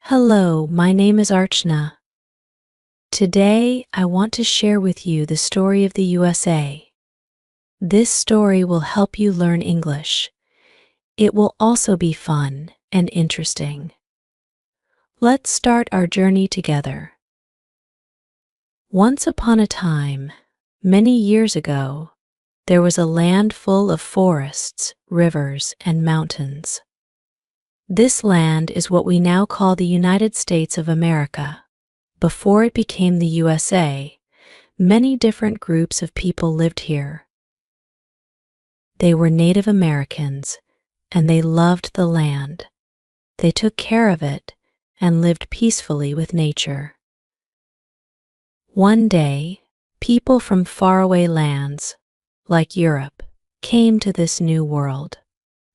Hello, my name is Archana. Today, I want to share with you the story of the USA. This story will help you learn English. It will also be fun and interesting. Let's start our journey together. Once upon a time, many years ago, there was a land full of forests, rivers, and mountains. This land is what we now call the United States of America. Before it became the USA, many different groups of people lived here. They were Native Americans, and they loved the land. They took care of it and lived peacefully with nature. One day, people from faraway lands, like Europe, came to this new world.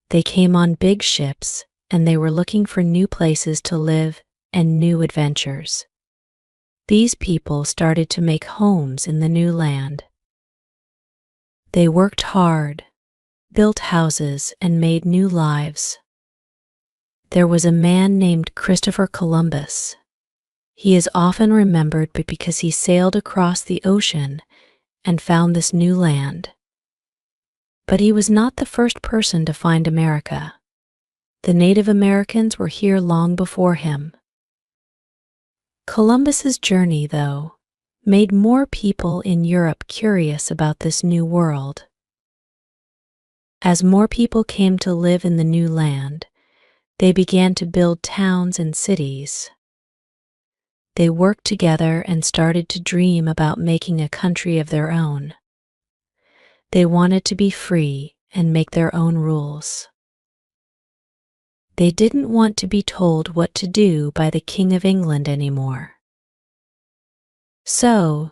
They came on big ships, and they were looking for new places to live and new adventures. These people started to make homes in the new land. They worked hard, built houses, and made new lives. There was a man named Christopher Columbus. He is often remembered because he sailed across the ocean and found this new land. But he was not the first person to find America. The Native Americans were here long before him. Columbus's journey, though, made more people in Europe curious about this new world. As more people came to live in the new land, they began to build towns and cities. They worked together and started to dream about making a country of their own. They wanted to be free and make their own rules. They didn't want to be told what to do by the King of England anymore. So,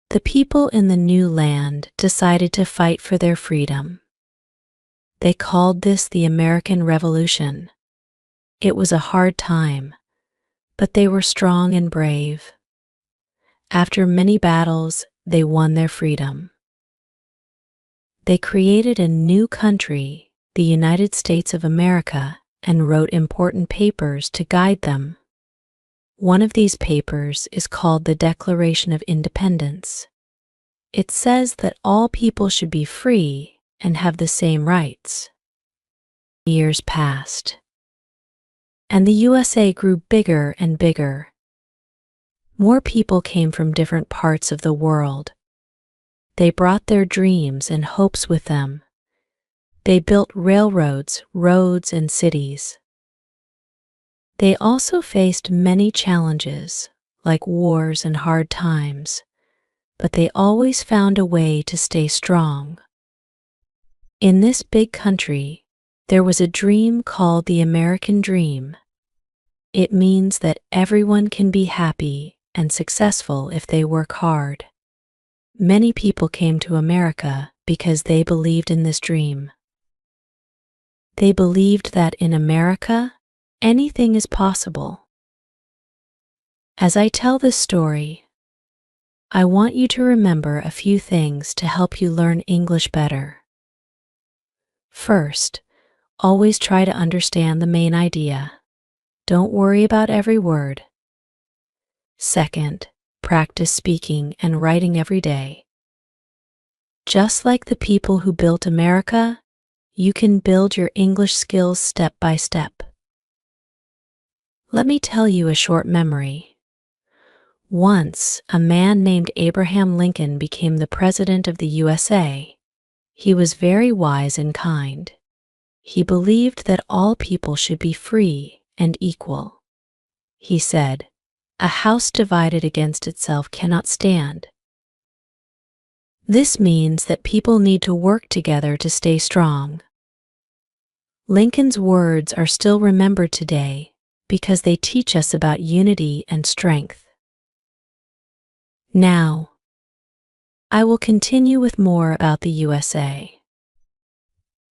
the people in the new land decided to fight for their freedom. They called this the American Revolution. It was a hard time, but they were strong and brave. After many battles, they won their freedom. They created a new country, the United States of America, and wrote important papers to guide them. One of these papers is called the Declaration of Independence. It says that all people should be free and have the same rights. Years passed, and the USA grew bigger and bigger. More people came from different parts of the world. They brought their dreams and hopes with them. They built railroads, roads, and cities. They also faced many challenges, like wars and hard times, but they always found a way to stay strong. In this big country, there was a dream called the American Dream. It means that everyone can be happy and successful if they work hard. Many people came to America because they believed in this dream. They believed that in America, anything is possible. As I tell this story, I want you to remember a few things to help you learn English better. First, always try to understand the main idea. Don't worry about every word. Second, practice speaking and writing every day. Just like the people who built America, you can build your English skills step by step. Let me tell you a short memory. Once, a man named Abraham Lincoln became the President of the USA. He was very wise and kind. He believed that all people should be free and equal. He said, "A house divided against itself cannot stand." This means that people need to work together to stay strong. Lincoln's words are still remembered today because they teach us about unity and strength. Now, I will continue with more about the USA.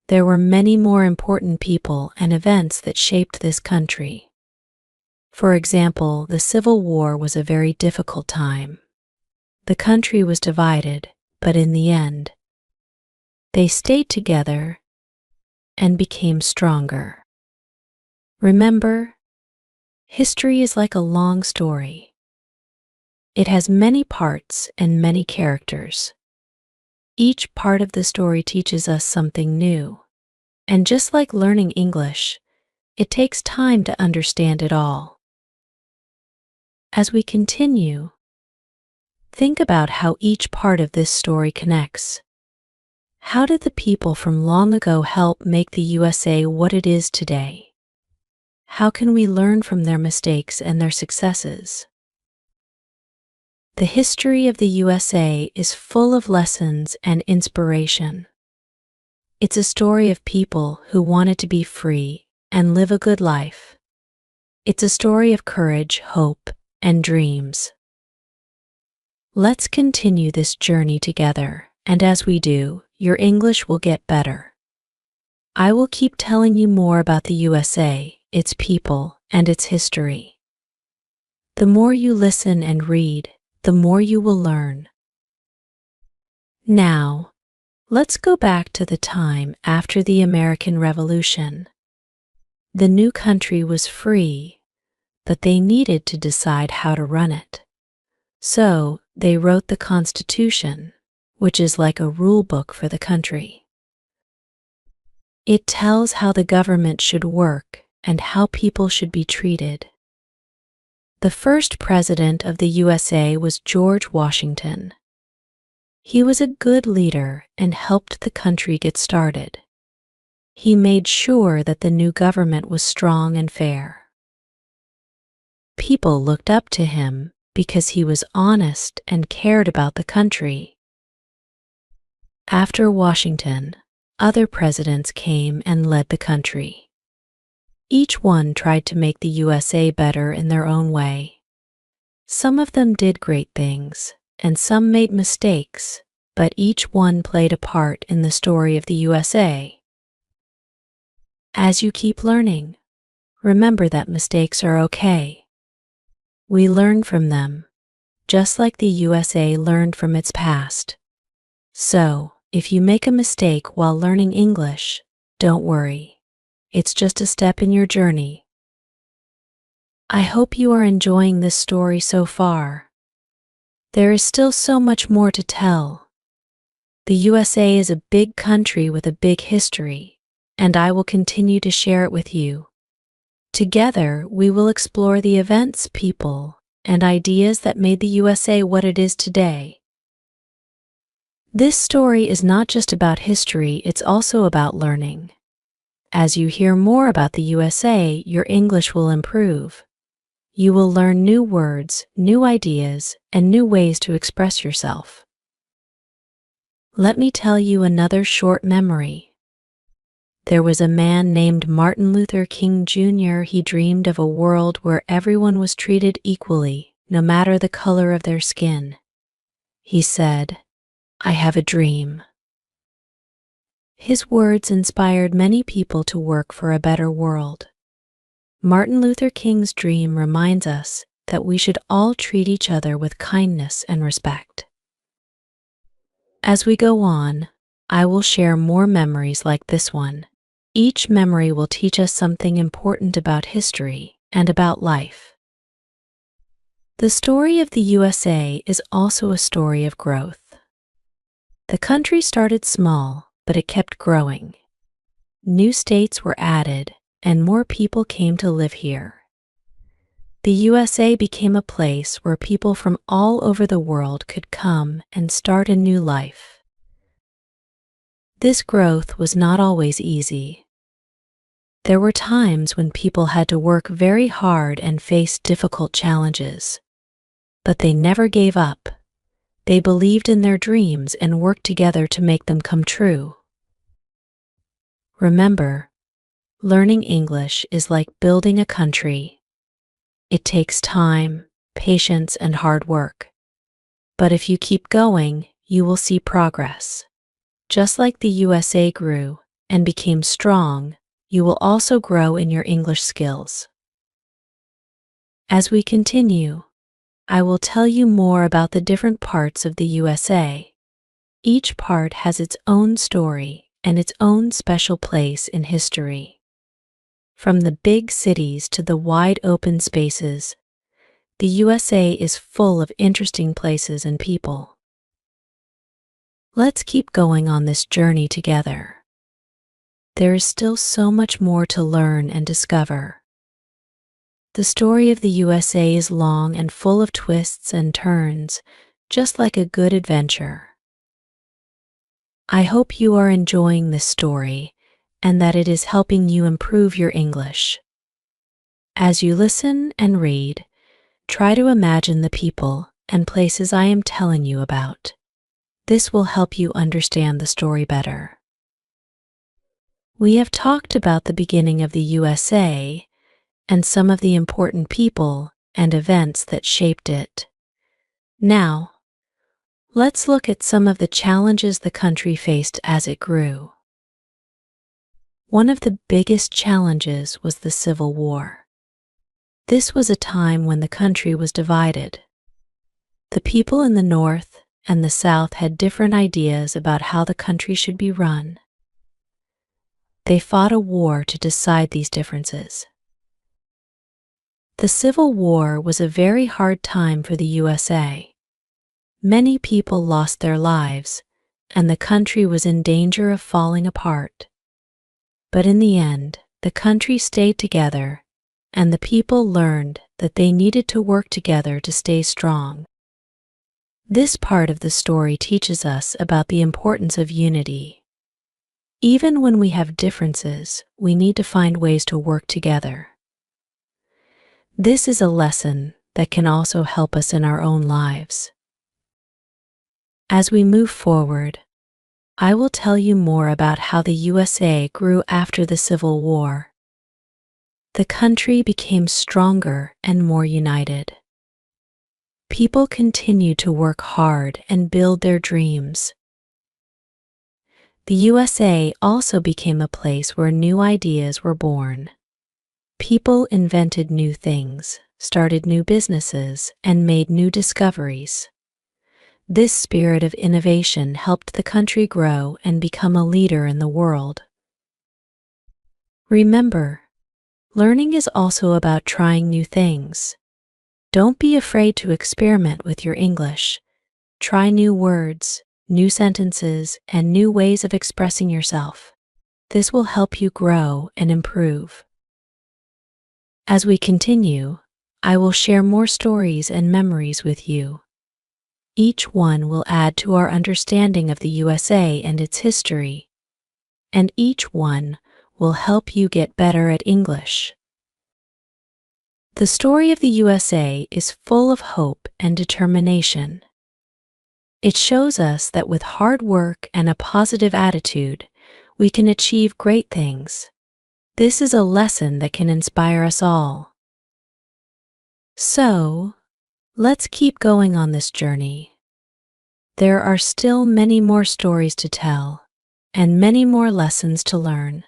There were many more important people and events that shaped this country. For example, the Civil War was a very difficult time. The country was divided, but in the end, they stayed together and became stronger. Remember, History is like a long story. It has many parts and many characters. Each part of the story teaches us something new. And just like learning English, it takes time to understand it all. As we continue, think about how each part of this story connects. How did the people from long ago help make the USA what it is today? How can we learn from their mistakes and their successes? The history of the USA is full of lessons and inspiration. It's a story of people who wanted to be free and live a good life. It's a story of courage, hope, and dreams. Let's continue this journey together, and as we do, your English will get better. I will keep telling you more about the USA, its people, and its history. The more you listen and read, the more you will learn. Now, let's go back to the time after the American Revolution. The new country was free, but they needed to decide how to run it. So, they wrote the Constitution, which is like a rule book for the country. It tells how the government should work and how people should be treated. The first president of the USA was George Washington. He was a good leader and helped the country get started. He made sure that the new government was strong and fair. People looked up to him because he was honest and cared about the country. After Washington, other presidents came and led the country. Each one tried to make the USA better in their own way. Some of them did great things, and some made mistakes, but each one played a part in the story of the USA. As you keep learning, remember that mistakes are okay. We learn from them, just like the USA learned from its past. So, if you make a mistake while learning English, don't worry. It's just a step in your journey. I hope you are enjoying this story so far. There is still so much more to tell. The USA is a big country with a big history, and I will continue to share it with you. Together, we will explore the events, people, and ideas that made the USA what it is today. This story is not just about history, it's also about learning. As you hear more about the USA, your English will improve. You will learn new words, new ideas, and new ways to express yourself. Let me tell you another short memory. There was a man named Martin Luther King Jr. He dreamed of a world where everyone was treated equally, no matter the color of their skin. He said, "I have a dream." His words inspired many people to work for a better world. Martin Luther King's dream reminds us that we should all treat each other with kindness and respect. As we go on, I will share more memories like this one. Each memory will teach us something important about history and about life. The story of the USA is also a story of growth. The country started small, but it kept growing. New states were added, and more people came to live here. The USA became a place where people from all over the world could come and start a new life. This growth was not always easy. There were times when people had to work very hard and face difficult challenges. But they never gave up. They believed in their dreams and worked together to make them come true. Remember, learning English is like building a country. It takes time, patience, and hard work. But if you keep going, you will see progress. Just like the USA grew and became strong, you will also grow in your English skills. As we continue, I will tell you more about the different parts of the USA. Each part has its own story and its own special place in history. From the big cities to the wide open spaces, the USA is full of interesting places and people. Let's keep going on this journey together. There is still so much more to learn and discover. The story of the USA is long and full of twists and turns, just like a good adventure. I hope you are enjoying this story and that it is helping you improve your English. As you listen and read, try to imagine the people and places I am telling you about. This will help you understand the story better. We have talked about the beginning of the USA and some of the important people and events that shaped it. Now, let's look at some of the challenges the country faced as it grew. One of the biggest challenges was the Civil War. This was a time when the country was divided. The people in the North and the South had different ideas about how the country should be run. They fought a war to decide these differences. The Civil War was a very hard time for the USA. Many people lost their lives, and the country was in danger of falling apart. But in the end, the country stayed together, and the people learned that they needed to work together to stay strong. This part of the story teaches us about the importance of unity. Even when we have differences, we need to find ways to work together. This is a lesson that can also help us in our own lives. As we move forward, I will tell you more about how the USA grew after the Civil War. The country became stronger and more united. People continued to work hard and build their dreams. The USA also became a place where new ideas were born. People invented new things, started new businesses, and made new discoveries. This spirit of innovation helped the country grow and become a leader in the world. Remember, learning is also about trying new things. Don't be afraid to experiment with your English. Try new words, new sentences, and new ways of expressing yourself. This will help you grow and improve. As we continue, I will share more stories and memories with you. Each one will add to our understanding of the USA and its history, and each one will help you get better at English. The story of the USA is full of hope and determination. It shows us that with hard work and a positive attitude, we can achieve great things. This is a lesson that can inspire us all. So, let's keep going on this journey. There are still many more stories to tell, and many more lessons to learn.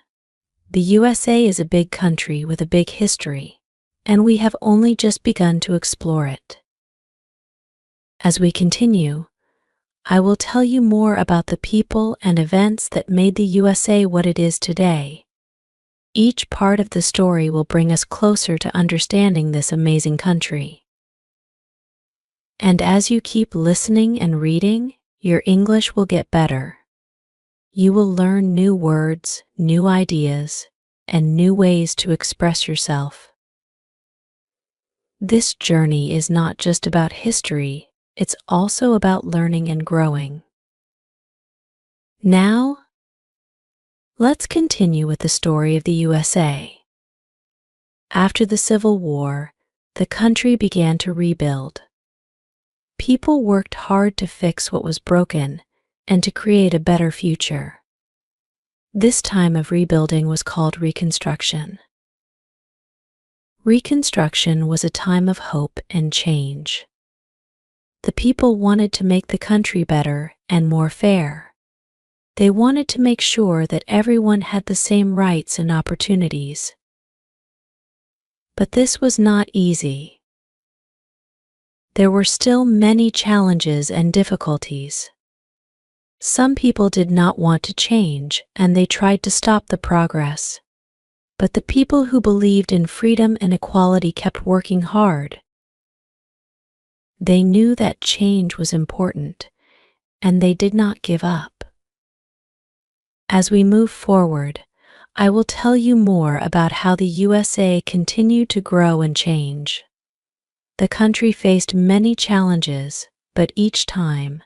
The USA is a big country with a big history, and we have only just begun to explore it. As we continue, I will tell you more about the people and events that made the USA what it is today. Each part of the story will bring us closer to understanding this amazing country. And as you keep listening and reading, your English will get better. You will learn new words, new ideas, and new ways to express yourself. This journey is not just about history, it's also about learning and growing. Now, let's continue with the story of the USA. After the Civil War, the country began to rebuild. People worked hard to fix what was broken and to create a better future. This time of rebuilding was called Reconstruction. Reconstruction was a time of hope and change. The people wanted to make the country better and more fair. They wanted to make sure that everyone had the same rights and opportunities. But this was not easy. There were still many challenges and difficulties. Some people did not want to change, and they tried to stop the progress. But the people who believed in freedom and equality kept working hard. They knew that change was important, and they did not give up. As we move forward, I will tell you more about how the USA continued to grow and change. The country faced many challenges, but each time,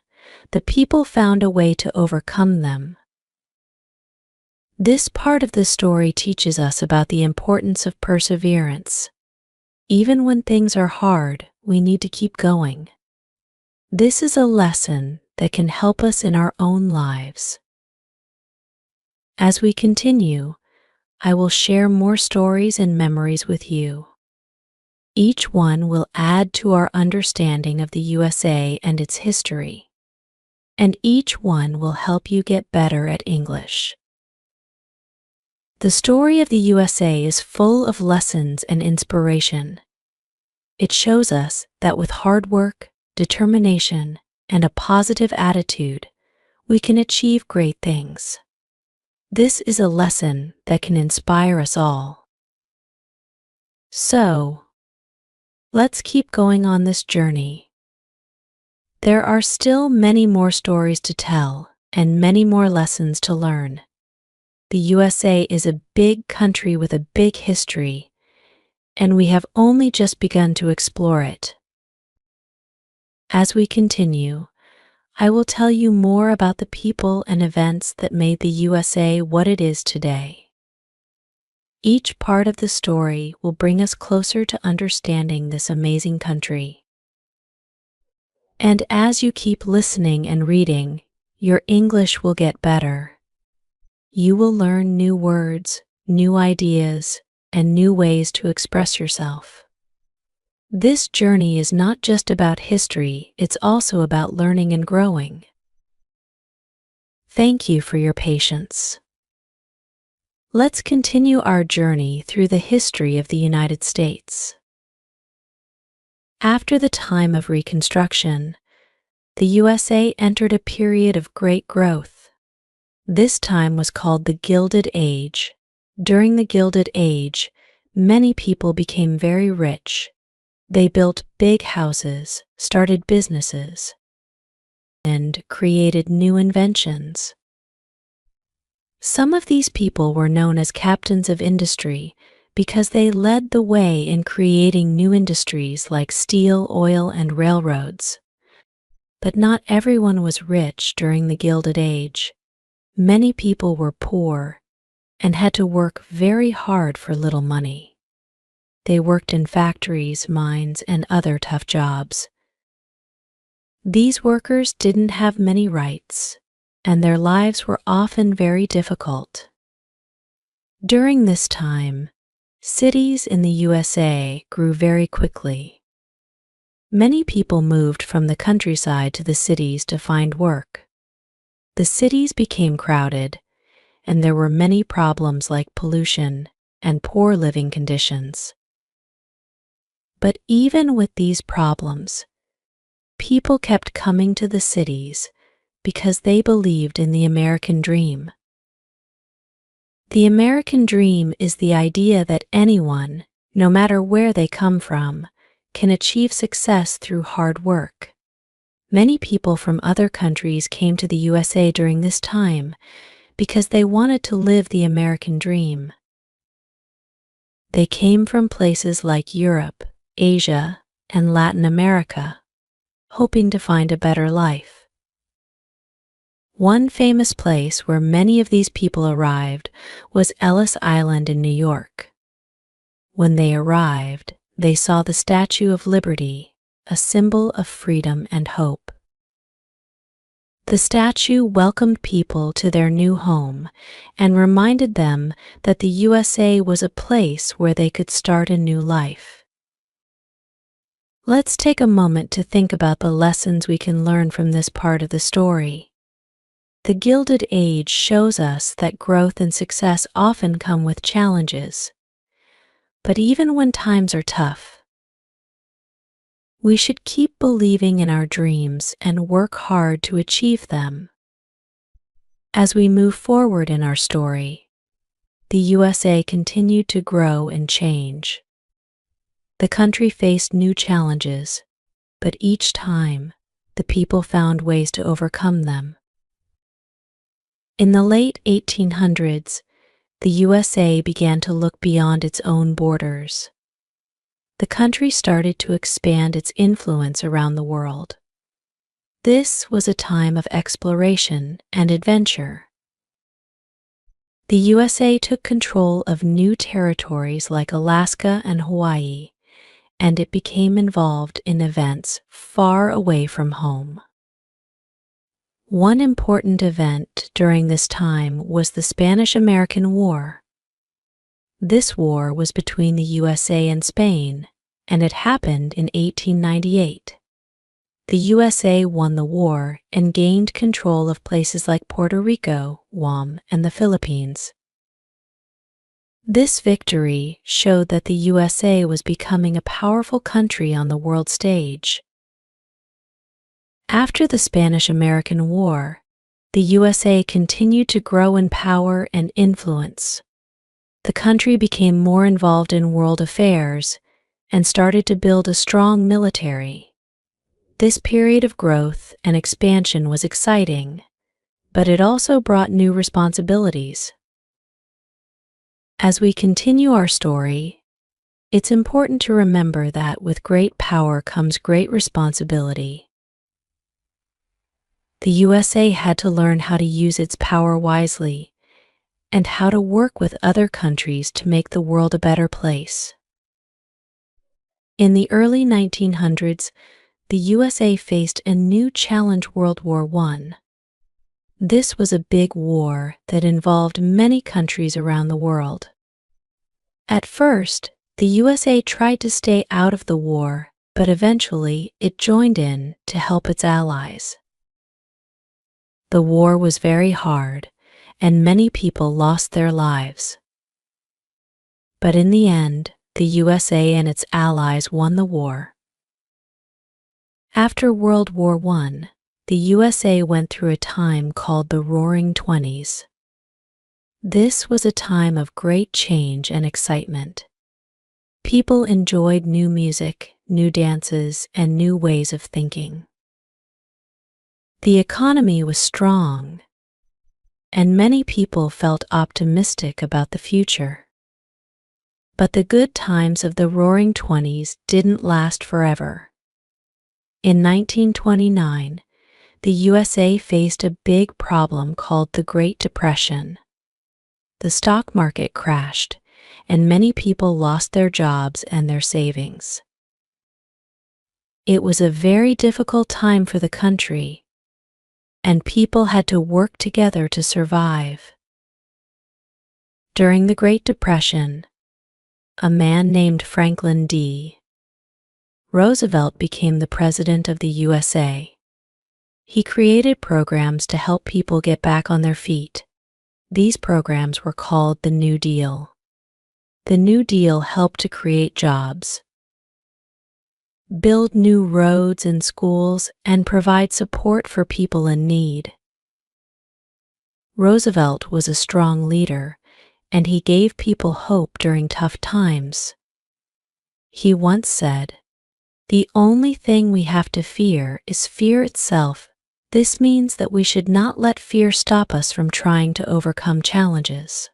the people found a way to overcome them. This part of the story teaches us about the importance of perseverance. Even when things are hard, we need to keep going. This is a lesson that can help us in our own lives. As we continue, I will share more stories and memories with you. Each one will add to our understanding of the USA and its history, and each one will help you get better at English. The story of the USA is full of lessons and inspiration. It shows us that with hard work, determination, and a positive attitude, we can achieve great things. This is a lesson that can inspire us all. So, let's keep going on this journey. There are still many more stories to tell and many more lessons to learn. The USA is a big country with a big history, and we have only just begun to explore it. As we continue, I will tell you more about the people and events that made the USA what it is today. Each part of the story will bring us closer to understanding this amazing country. And as you keep listening and reading, your English will get better. You will learn new words, new ideas, and new ways to express yourself. This journey is not just about history, it's also about learning and growing. Thank you for your patience. Let's continue our journey through the history of the United States. After the time of Reconstruction, the USA entered a period of great growth. This time was called the Gilded Age. During the Gilded Age, many people became very rich. They built big houses, started businesses, and created new inventions. Some of these people were known as captains of industry because they led the way in creating new industries like steel, oil, and railroads. But not everyone was rich during the Gilded Age. Many people were poor and had to work very hard for little money. They worked in factories, mines, and other tough jobs. These workers didn't have many rights, and their lives were often very difficult. During this time, cities in the USA grew very quickly. Many people moved from the countryside to the cities to find work. The cities became crowded, and there were many problems like pollution and poor living conditions. But even with these problems, people kept coming to the cities because they believed in the American dream. The American dream is the idea that anyone, no matter where they come from, can achieve success through hard work. Many people from other countries came to the USA during this time because they wanted to live the American dream. They came from places like Europe, Asia, and Latin America, hoping to find a better life. One famous place where many of these people arrived was Ellis Island in New York. When they arrived, they saw the Statue of Liberty, a symbol of freedom and hope. The statue welcomed people to their new home and reminded them that the USA was a place where they could start a new life. Let's take a moment to think about the lessons we can learn from this part of the story. The Gilded Age shows us that growth and success often come with challenges. But even when times are tough, we should keep believing in our dreams and work hard to achieve them. As we move forward in our story, the USA continued to grow and change. The country faced new challenges, but each time, the people found ways to overcome them. In the late 1800s, the USA began to look beyond its own borders. The country started to expand its influence around the world. This was a time of exploration and adventure. The USA took control of new territories like Alaska and Hawaii, and it became involved in events far away from home. One important event during this time was the Spanish-American War. This war was between the USA and Spain, and it happened in 1898. The USA won the war and gained control of places like Puerto Rico, Guam, and the Philippines. This victory showed that the USA was becoming a powerful country on the world stage. After the Spanish-American War, the USA continued to grow in power and influence. The country became more involved in world affairs and started to build a strong military. This period of growth and expansion was exciting, but it also brought new responsibilities. As we continue our story, it's important to remember that with great power comes great responsibility. The USA had to learn how to use its power wisely and how to work with other countries to make the world a better place. In the early 1900s, the USA faced a new challenge: World War I. This was a big war that involved many countries around the world. At first, the USA tried to stay out of the war, but eventually it joined in to help its allies. The war was very hard, and many people lost their lives. But in the end, the USA and its allies won the war. After World War I, the USA went through a time called the Roaring Twenties. This was a time of great change and excitement. People enjoyed new music, new dances, and new ways of thinking. The economy was strong, and many people felt optimistic about the future. But the good times of the Roaring Twenties didn't last forever. In 1929, the USA faced a big problem called the Great Depression. The stock market crashed, and many people lost their jobs and their savings. It was a very difficult time for the country, and people had to work together to survive. During the Great Depression, a man named Franklin D. Roosevelt became the president of the USA. He created programs to help people get back on their feet. These programs were called the New Deal. The New Deal helped to create jobs, build new roads and schools, and provide support for people in need. Roosevelt was a strong leader, and he gave people hope during tough times. He once said, "The only thing we have to fear is fear itself." This means that we should not let fear stop us from trying to overcome challenges.